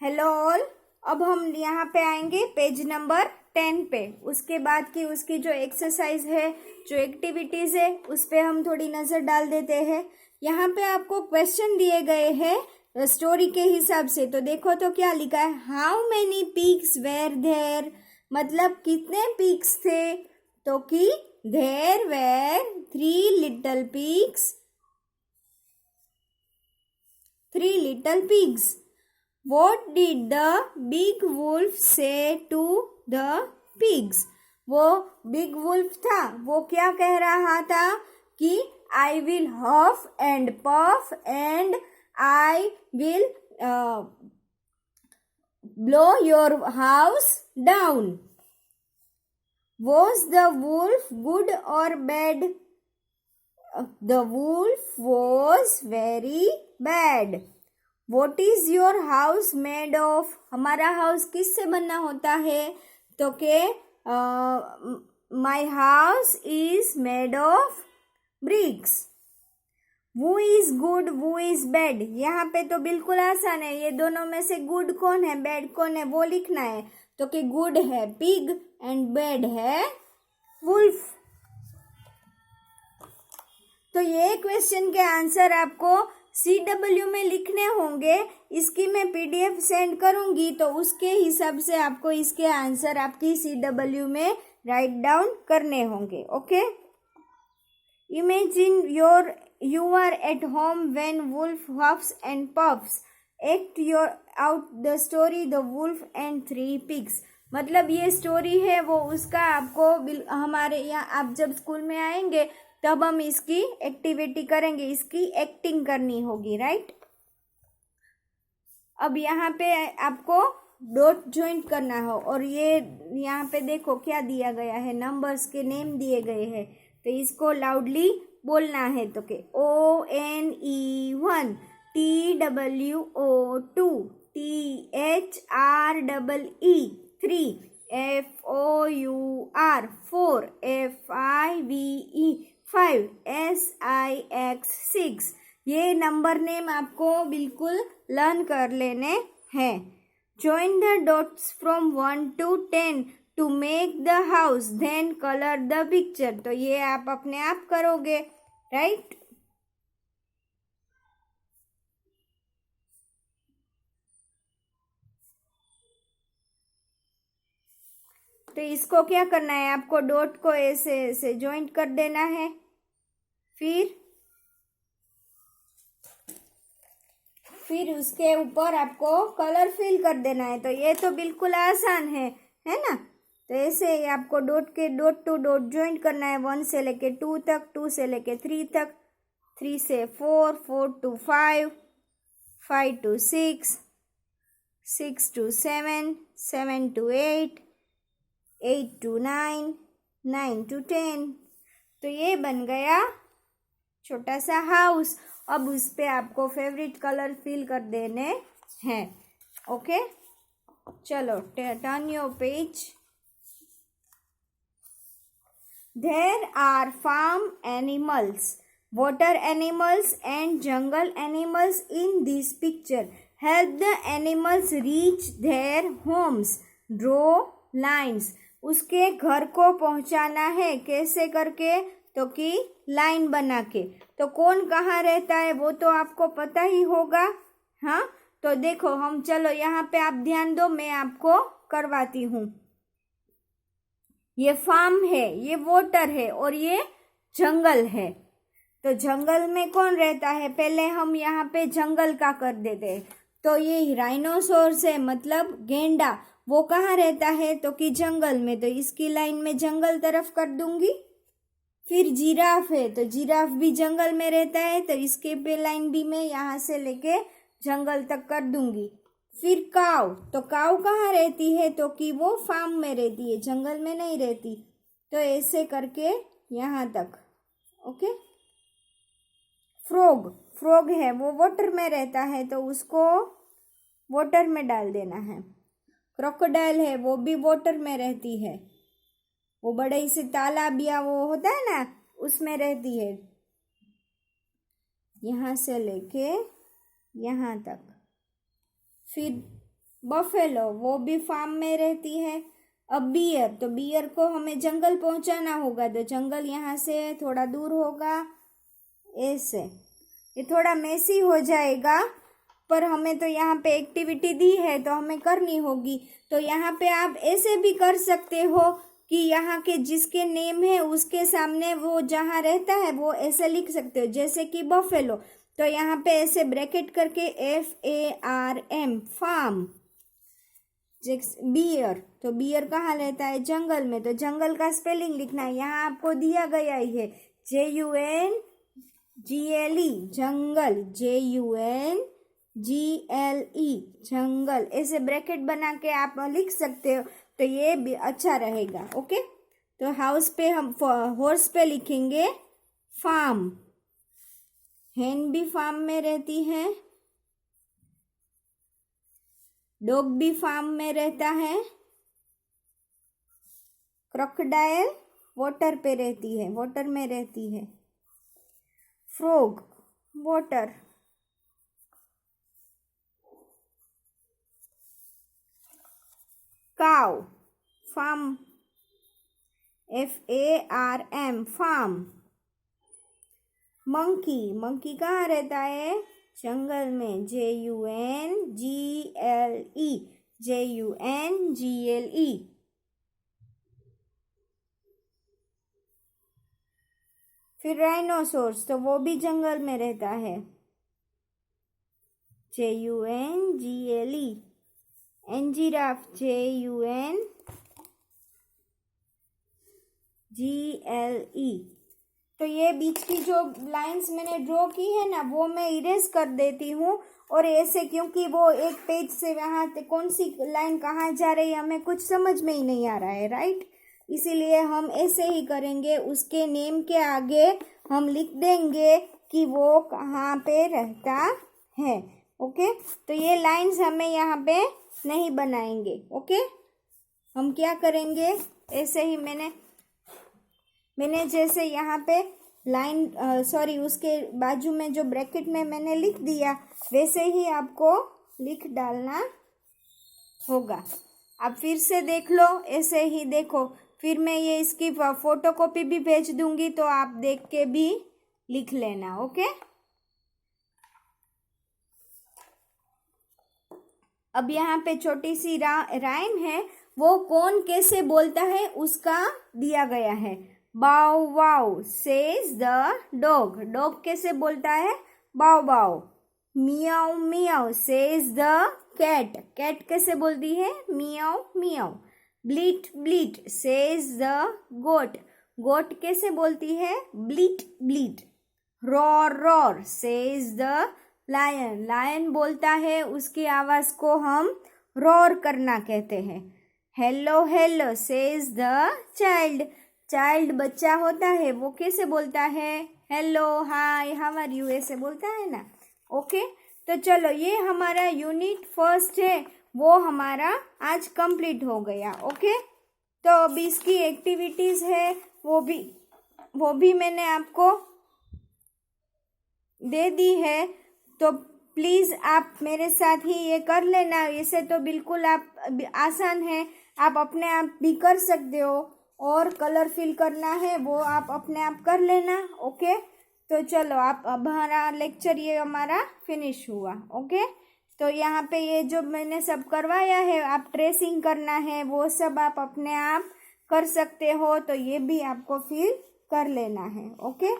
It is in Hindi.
Hello all. अब हम यहाँ पे आएंगे पेज नंबर 10 पे। उसके बाद की उसकी जो एक्सरसाइज है, जो एक्टिविटीज है, उस पे हम थोड़ी नजर डाल देते हैं। यहाँ पे आपको क्वेश्चन दिए गए हैं स्टोरी के हिसाब से। तो देखो तो क्या लिखा है, how many pigs were there, मतलब कितने पिग्स थे। तो कि there were 3 little pigs. What did the big wolf say to the pigs? वो बिग वुल्फ था, वो क्या कह रहा था कि I will huff and puff and I will blow your house down. Was the wolf good or bad? The wolf was very bad. What is your house made of? हमारा हाउस किससे बनना होता है? तो के my house is made of bricks. Who is good, who is bad? यहाँ पे तो बिल्कुल आसान है, ये दोनों में से गुड कौन है, बैड कौन है, वो लिखना है। तो कि गुड है पिग एंड बैड है वुल्फ। तो ये क्वेश्चन के आंसर आपको CW में लिखने होंगे। इसकी मैं PDF सेंड करूंगी, तो उसके हिसाब से आपको इसके आंसर आपकी CW में राइट डाउन करने होंगे। Okay, imagine you are at home when wolf huffs and puffs. Act out the story The Wolf and 3 Pigs. मतलब ये स्टोरी है वो उसका आपको हमारे यहाँ आप जब स्कूल में आएंगे तब हम इसकी एक्टिविटी करेंगे, इसकी एक्टिंग करनी होगी, राइट। अब यहाँ पे आपको डॉट ज्वाइंट करना हो, और ये यहाँ पे देखो क्या दिया गया है, नंबर्स के नेम दिए गए हैं। तो इसको लाउडली बोलना है। तो के ONE1, TWO2, THREE3, FOUR4, FIVE5, SIX6। ये नंबर नेम आपको बिल्कुल लर्न कर लेने हैं। Join the dots from 1 to 10 to make the house, then color the picture. तो ये आप अपने आप करोगे, राइट। तो इसको क्या करना है, आपको डॉट को ऐसे ऐसे ज्वाइंट कर देना है, फिर उसके ऊपर आपको कलर फिल कर देना है। तो ये तो बिल्कुल आसान है ना। तो ऐसे ही आपको डॉट टू डॉट ज्वाइंट करना है, 1 से लेके 2 तक, 2 से लेके 3 तक, 3 से 4, 4 to 5, 5 to 6, 6 to 7, 7 to 8, 8 to 9, 9 to 10। तो ये बन गया छोटा सा हाउस। अब उस पे आपको फेवरेट कलर फिल कर देने हैं। ओके, चलो turn your page. There are farm animals, water animals and jungle animals in this picture. Help the animals reach their homes. Draw lines. उसके घर को पहुंचाना है, कैसे करके, तो कि लाइन बना के। तो कौन कहाँ रहता है वो तो आपको पता ही होगा। हाँ, तो देखो हम, चलो यहाँ पे आप ध्यान दो, मैं आपको करवाती हूँ। ये फार्म है, ये वाटर है, और ये जंगल है। तो जंगल में कौन रहता है, पहले हम यहाँ पे जंगल का कर देते हैं। तो ये राइनोसोर्स है, मतलब गेंडा, वो कहाँ रहता है, तो कि जंगल में। तो इसकी लाइन में जंगल तरफ कर दूंगी। फिर जिराफ है, तो जिराफ भी जंगल में रहता है, तो इसके पे लाइन भी मैं यहाँ से लेके जंगल तक कर दूंगी। फिर काव, तो काव कहाँ रहती है, तो कि वो फार्म में रहती है, जंगल में नहीं रहती। तो ऐसे करके यहाँ तक। ओके, फ्रॉग है, वो वाटर में रहता है, तो उसको वाटर में डाल देना है। क्रोकोडाइल है, वो भी वाटर में रहती है, वो बड़े से तालाब या वो होता है ना, उसमें रहती है। यहाँ से लेके यहाँ तक। फिर बफेलो वो भी फार्म में रहती है। अब बियर, तो बियर को हमें जंगल पहुंचाना होगा, तो जंगल यहाँ से थोड़ा दूर होगा ऐसे। ये थोड़ा मेसी हो जाएगा, पर हमें तो यहाँ पे एक्टिविटी दी है तो हमें करनी होगी। तो यहाँ पे आप ऐसे भी कर सकते हो कि यहाँ के जिसके नेम है उसके सामने वो जहाँ रहता है वो ऐसे लिख सकते हो, जैसे कि बफेलो, तो यहाँ पे ऐसे ब्रैकेट करके FARM फार्म। बियर, तो बियर कहाँ रहता है? जंगल में, तो जंगल का स्पेलिंग लिखना है, यहाँ आपको दिया गया ही है JUNGLE जंगल, JUNGLE जंगल, ऐसे ब्रैकेट बना के आप लिख सकते हो, तो ये भी अच्छा रहेगा। ओके, तो हाउस पे हम हॉर्स पे लिखेंगे फार्म, हेन भी फार्म में रहती है, डॉग भी फार्म में रहता है, क्रोकोडाइल वाटर पे रहती है, वाटर में रहती है, frog water, cow farm, FARM farm, monkey, monkey कहाँ रहता है? जंगल में, JUNGLE फिर राइनोसोर्स, तो वो भी जंगल में रहता है, JUNGLE एंड जिराफ, JUNGLE। तो ये बीच की जो लाइंस मैंने ड्रॉ की है ना वो मैं इरेज कर देती हूँ, और ऐसे, क्योंकि वो एक पेज से यहाँ कौन सी लाइन कहाँ जा रही है हमें कुछ समझ में ही नहीं आ रहा है, राइट। इसीलिए हम ऐसे ही करेंगे, उसके नेम के आगे हम लिख देंगे कि वो कहाँ पे रहता है। ओके, तो ये लाइंस हमें यहाँ पे नहीं बनाएंगे। ओके, हम क्या करेंगे, ऐसे ही मैंने जैसे यहाँ पे लाइन उसके बाजू में जो ब्रैकेट में मैंने लिख दिया वैसे ही आपको लिख डालना होगा। आप फिर से देख लो, ऐसे ही देखो, फिर मैं ये इसकी फोटोकॉपी भी भेज दूंगी, तो आप देख के भी लिख लेना। ओके, अब यहाँ पे छोटी सी राइम है, वो कौन कैसे बोलता है उसका दिया गया है। Bow wow says the dog, dog कैसे बोलता है? Bow bow. Meow meow says the cat, cat कैसे बोलती है? Meow meow. Bleat bleat says the goat, goat कैसे बोलती है? Bleat bleat. Roar roar says the lion, lion बोलता है, उसकी आवाज को हम रॉर करना कहते हैं। Hello hello says the child, child बच्चा होता है वो कैसे बोलता है? Hello hi how are you, ऐसे बोलता है ना। ओके, तो चलो ये हमारा यूनिट फर्स्ट है, वो हमारा आज कंप्लीट हो गया। ओके, तो अब इसकी एक्टिविटीज है वो भी मैंने आपको दे दी है, तो प्लीज़ आप मेरे साथ ही ये कर लेना। इसे तो बिल्कुल आप आसान है, आप अपने आप भी कर सकते हो, और कलर फिल करना है वो आप अपने आप कर लेना। ओके, तो चलो आप, अब हमारा लेक्चर ये हमारा फिनिश हुआ। ओके, तो यहाँ पे ये जो मैंने सब करवाया है, आप ट्रेसिंग करना है वो सब आप अपने आप कर सकते हो, तो ये भी आपको फिल कर लेना है। ओके।